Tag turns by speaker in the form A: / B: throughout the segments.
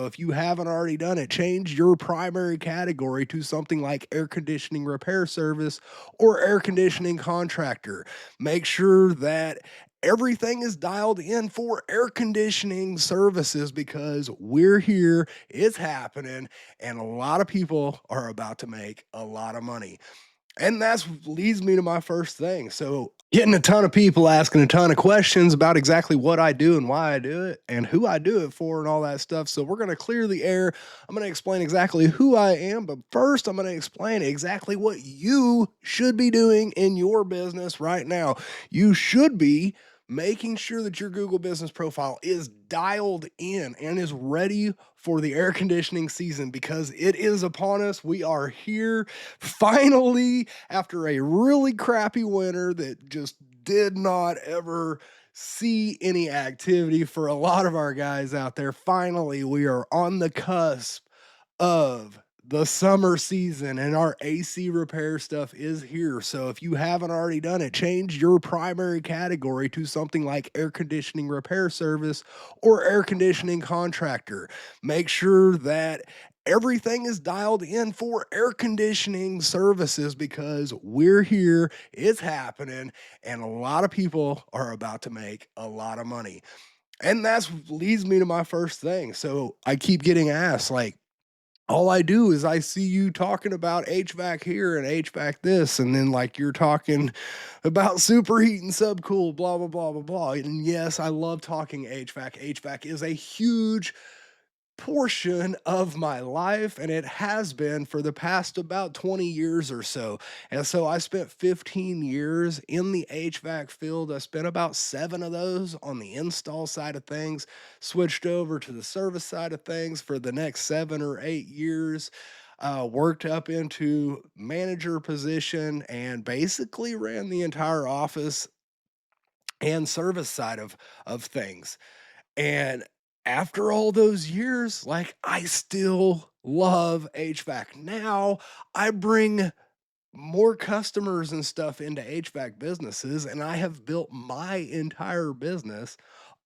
A: If you haven't already done it, change your primary category to something like air conditioning repair service or air conditioning contractor. Make sure that everything is dialed in for air conditioning services because we're here, it's happening, and a lot of people are about to make a lot of money. And that's leads me to my first thing. So, getting a ton of people asking a ton of questions about exactly what I do and why I do it and who I do it for and all that stuff. So, we're going to clear the air. I'm going to explain exactly who I am, but first, I'm going to explain exactly what you should be doing in your business right now. You should be making sure that your Google business profile is dialed in and is ready for the air conditioning season because it is upon us. We are here finally, after a really crappy winter that just did not ever see any activity for a lot of our guys out there, finally, we are on the cusp of the summer season and our AC repair stuff is here. So if you haven't already done it, change your primary category to something like air conditioning repair service or air conditioning contractor. Make sure that everything is dialed in for air conditioning services because we're here, it's happening, and a lot of people are about to make a lot of money. And that's leads me to my first thing. So I keep getting asked, like, all I do is I see you talking about HVAC here and HVAC this, and then like you're talking about superheat and subcool, blah, blah, blah, blah, blah. And yes, I love talking HVAC. HVAC is a huge portion of my life, and it has been for the past about 20 years or so. And so I spent 15 years in the HVAC field. I spent about 7 of those on the install side of things, switched over to the service side of things for the next 7 or 8 years. Worked up into manager position and basically ran the entire office and service side of things. And after all those years, like, I still love HVAC. Now I bring more customers and stuff into HVAC businesses, and I have built my entire business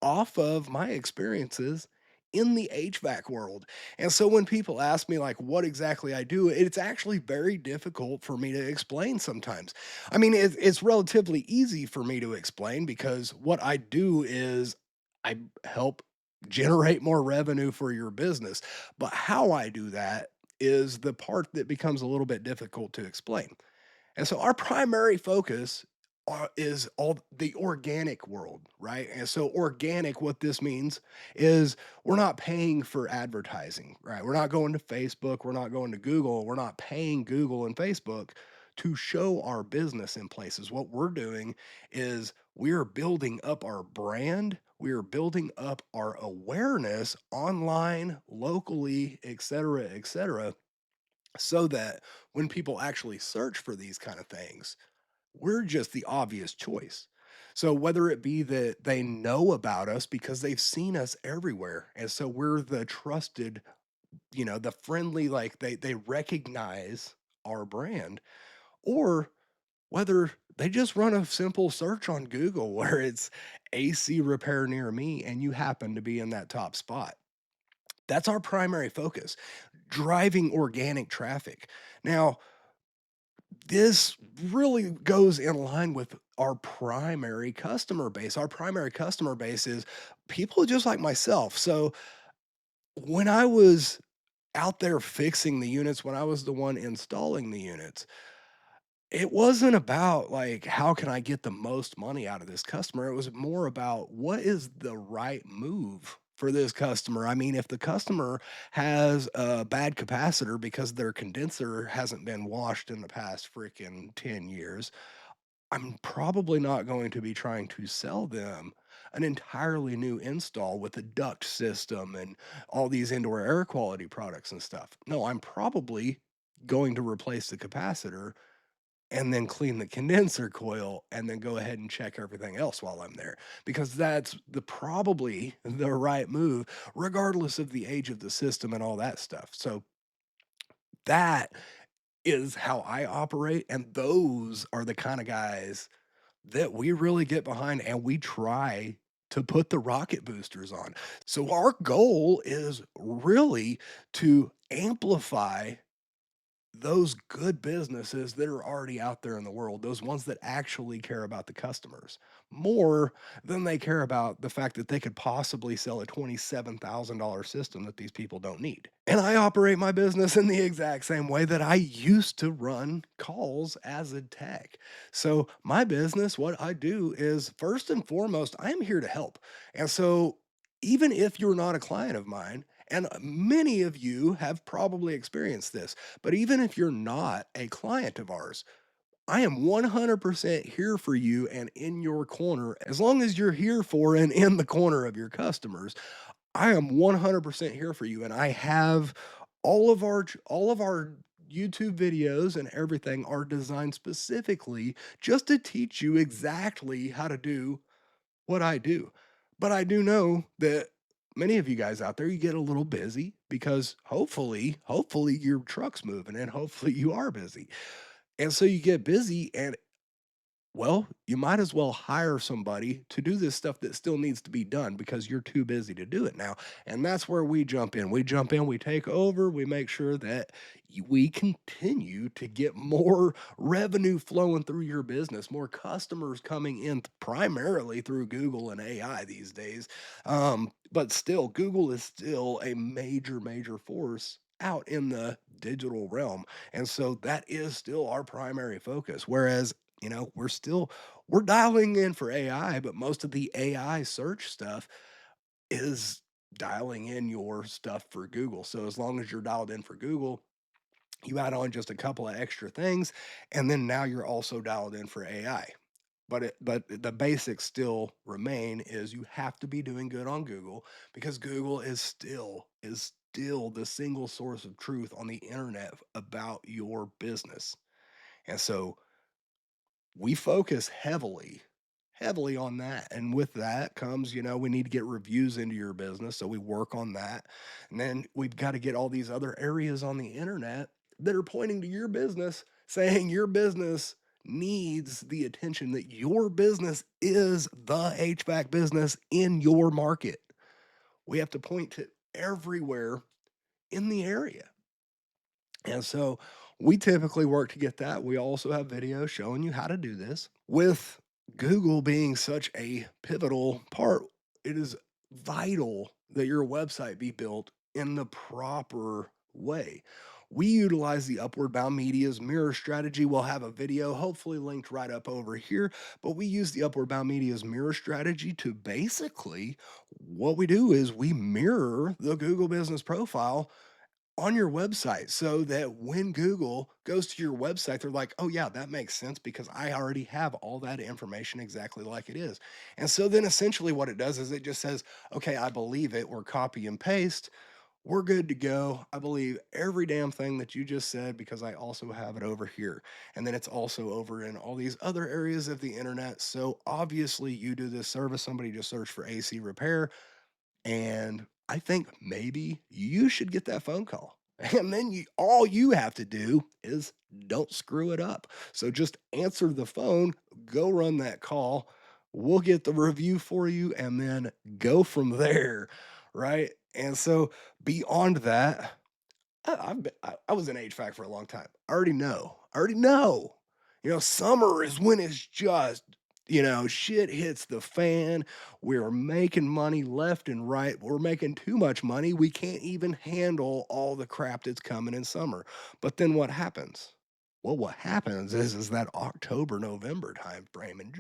A: off of my experiences in the HVAC world. And so when people ask me like what exactly I do, it's actually very difficult for me to explain sometimes. I mean, it's relatively easy for me to explain because what I do is I help generate more revenue for your business. But how I do that is the part that becomes a little bit difficult to explain. And so our primary focus is all the organic world, right? And so organic, what this means is we're not paying for advertising, right? We're not going to Facebook, we're not going to Google, we're not paying Google and Facebook to show our business in places. What we're doing is we're building up our brand, we're building up our awareness online, locally, et cetera, so that when people actually search for these kind of things, we're just the obvious choice. So whether it be that they know about us because they've seen us everywhere, and so we're the trusted, the friendly, like they recognize our brand, or whether they just run a simple search on Google where it's AC repair near me and you happen to be in that top spot. That's our primary focus, driving organic traffic. Now, this really goes in line with our primary customer base. Our primary customer base is people just like myself. So when I was out there fixing the units, when I was the one installing the units, it wasn't about like, how can I get the most money out of this customer? It was more about what is the right move for this customer. I mean, if the customer has a bad capacitor because their condenser hasn't been washed in the past freaking 10 years, I'm probably not going to be trying to sell them an entirely new install with a duct system and all these indoor air quality products and stuff. No, I'm probably going to replace the capacitor and then clean the condenser coil and then go ahead and check everything else while I'm there because that's the probably the right move regardless of the age of the system and all that stuff. So that is how I operate, and those are the kind of guys that we really get behind and we try to put the rocket boosters on. So our goal is really to amplify those good businesses that are already out there in the world, those ones that actually care about the customers more than they care about the fact that they could possibly sell a $27,000 system that these people don't need. And I operate my business in the exact same way that I used to run calls as a tech. So, my business, what I do is first and foremost, I am here to help. And so, even if you're not a client of mine, and many of you have probably experienced this, but even if you're not a client of ours, I am 100% here for you and in your corner. As long as you're here for and in the corner of your customers, I am 100% here for you. And I have all of our YouTube videos and everything are designed specifically just to teach you exactly how to do what I do. But I do know that many of you guys out there, you get a little busy because hopefully your truck's moving and hopefully you are busy. And so you get busy and well, you might as well hire somebody to do this stuff that still needs to be done because you're too busy to do it now. And that's where we jump in. We jump in, we take over, we make sure that we continue to get more revenue flowing through your business, more customers coming in primarily through Google and AI these days. But still, Google is still a major, major force out in the digital realm. And so that is still our primary focus. Whereas we're dialing in for AI, but most of the AI search stuff is dialing in your stuff for Google. So as long as you're dialed in for Google, you add on just a couple of extra things, and then now you're also dialed in for AI. But the basics still remain is you have to be doing good on Google because Google is still the single source of truth on the internet about your business. And so we focus heavily on that. And with that comes, we need to get reviews into your business. So we work on that. And then we've got to get all these other areas on the internet that are pointing to your business, saying your business needs the attention, that your business is the HVAC business in your market. We have to point to everywhere in the area. And so we typically work to get that. We also have videos showing you how to do this. With Google being such a pivotal part, it is vital that your website be built in the proper way. We utilize the Upward Bound Media's mirror strategy. We'll have a video hopefully linked right up over here, but we use the Upward Bound Media's mirror strategy to basically what we do is we mirror the Google business profile on your website so that when Google goes to your website, they're like, oh, yeah, that makes sense because I already have all that information exactly like it is. And so then essentially what it does is it just says, okay, I believe it, or copy and paste. We're good to go. I believe every damn thing that you just said because I also have it over here. And then it's also over in all these other areas of the internet. So obviously, you do this service. Somebody just searched for AC repair. And I think maybe you should get that phone call. And then all you have to do is don't screw it up. So just answer the phone, go run that call. We'll get the review for you and then go from there. Right. And so beyond that, I was in HVAC for a long time. I already know. I already know. Summer is when it's just, shit hits the fan. We're making money left and right. We're making too much money. We can't even handle all the crap that's coming in summer. But then what happens? Well, what happens is that October, November time frame and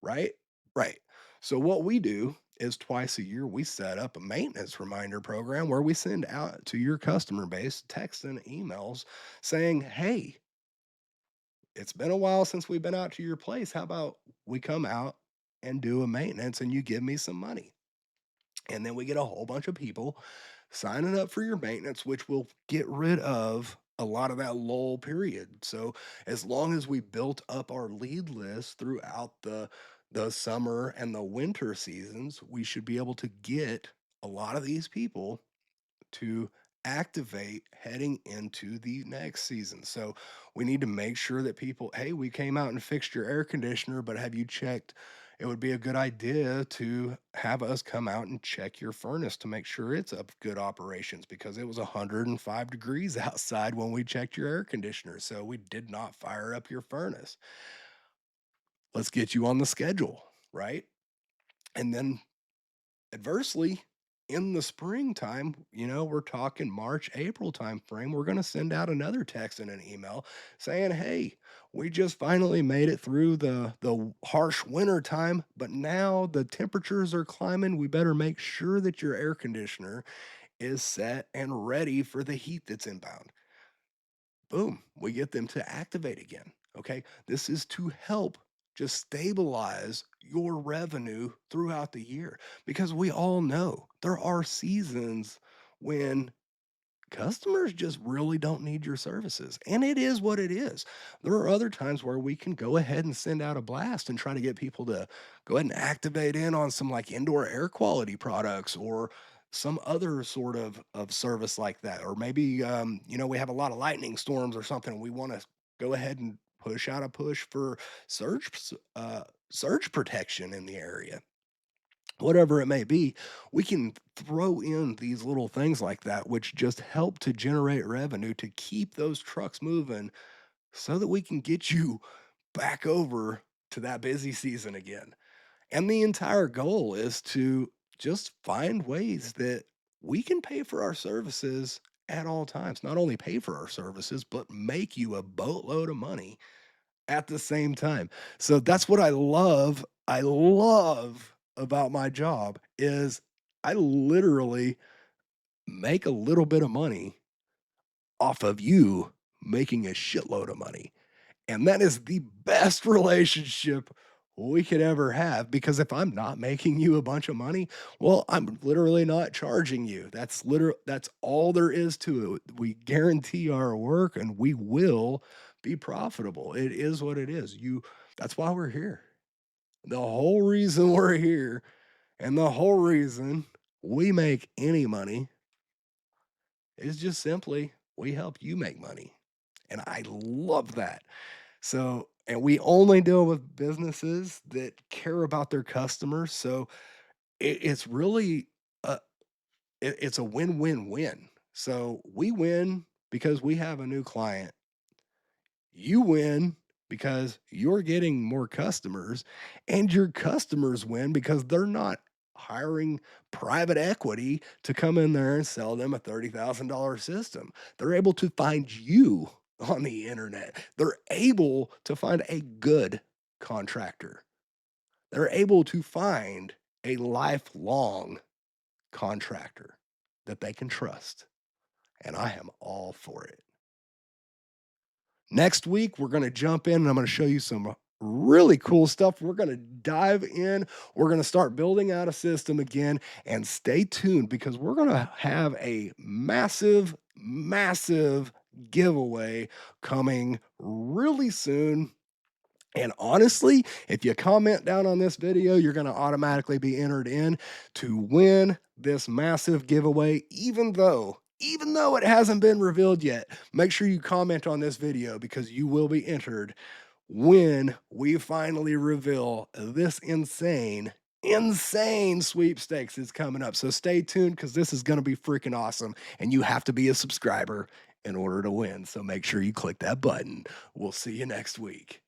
A: right? Right. So what we do is twice a year we set up a maintenance reminder program where we send out to your customer base texts and emails saying, "Hey, it's been a while since we've been out to your place. How about we come out and do a maintenance and you give me some money?" And then we get a whole bunch of people signing up for your maintenance, which will get rid of a lot of that lull period. So as long as we built up our lead list throughout the summer and the winter seasons, we should be able to get a lot of these people to activate heading into the next season. So we need to make sure that people, hey, we came out and fixed your air conditioner, but have you checked it would be a good idea to have us come out and check your furnace to make sure it's of good operations because it was 105 degrees outside when we checked your air conditioner. So we did not fire up your furnace. Let's get you on the schedule, right? And then adversely, in the springtime, we're talking March, April time frame, we're going to send out another text and an email saying, "Hey, we just finally made it through the harsh winter time, but now the temperatures are climbing. We better make sure that your air conditioner is set and ready for the heat that's inbound." Boom, we get them to activate again. Okay. This is to help just stabilize your revenue throughout the year because we all know there are seasons when customers just really don't need your services. And it is what it is. There are other times where we can go ahead and send out a blast and try to get people to go ahead and activate in on some like indoor air quality products or some other sort of service like that. Or maybe, we have a lot of lightning storms or something. We want to go ahead and push out a push for surge protection in the area, whatever it may be, we can throw in these little things like that, which just help to generate revenue to keep those trucks moving so that we can get you back over to that busy season again. And the entire goal is to just find ways that we can pay for our services at all times. Not only pay for our services, but make you a boatload of money at the same time. So that's what I love about my job is I literally make a little bit of money off of you making a shitload of money. And that is the best relationship we could ever have because if I'm not making you a bunch of money, well, I'm literally not charging you. That's all there is to it. We guarantee our work and we will be profitable. It is what it is. That's why we're here. The whole reason we're here and the whole reason we make any money is just simply we help you make money. And I love that. So, and we only deal with businesses that care about their customers. So it's really a, it's a win-win-win. So we win because we have a new client. You win because you're getting more customers, and your customers win because they're not hiring private equity to come in there and sell them a $30,000 system. They're able to find you on the internet. They're able to find a good contractor. They're able to find a lifelong contractor that they can trust. And I am all for it. Next week, we're going to jump in and I'm going to show you some really cool stuff. We're going to dive in. We're going to start building out a system again and stay tuned because we're going to have a massive, massive giveaway coming really soon. And honestly, if you comment down on this video, you're going to automatically be entered in to win this massive giveaway, even though it hasn't been revealed yet. Make sure you comment on this video because you will be entered when we finally reveal this insane sweepstakes is coming up. So stay tuned because this is going to be freaking awesome. And you have to be a subscriber in order to win. So make sure you click that button. We'll see you next week.